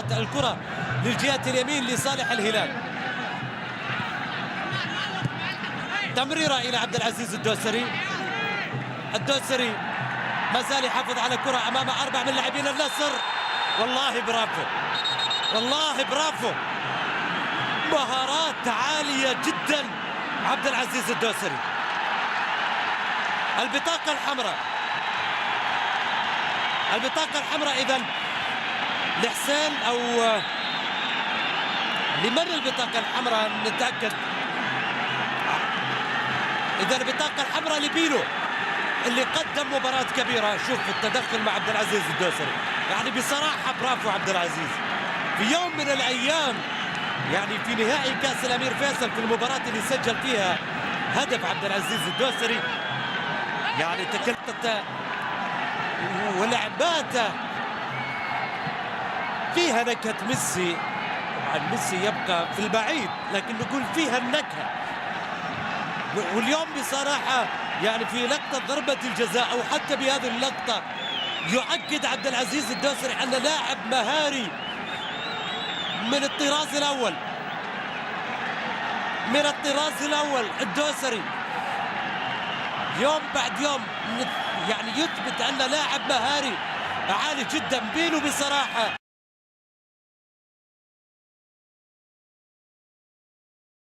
الكرة للجهة اليمين لصالح الهلال. تمريرة إلى عبد العزيز الدوسري. الدوسري ما زال يحافظ على الكرة أمام 4 من لاعبين النصر. والله برافو، والله برافو، مهارات عالية جدا عبد العزيز الدوسري. البطاقة الحمراء، البطاقة الحمراء إذن لحسين أو لمن البطاقة الحمراء نتأكد. إذا البطاقة الحمراء لبيلو اللي قدم مباراة كبيرة. شوف التدخل مع عبد العزيز الدوسري، يعني بصراحة برافو عبد العزيز. في يوم من الأيام يعني في نهائي كأس الأمير فيصل في المباراة اللي سجل فيها هدف عبد العزيز الدوسري، يعني تكلمت ولعباته فيها نكهة ميسي. طبعا ميسي يبقى في البعيد لكن نقول فيها النكهة. واليوم بصراحة يعني في لقطة ضربة الجزاء أو حتى بهذه اللقطة يؤكد عبد العزيز الدوسري أن لاعب مهاري من الطراز الأول، من الطراز الأول. الدوسري يوم بعد يوم يعني يثبت أن لاعب مهاري عالي جدا. بيلو بصراحة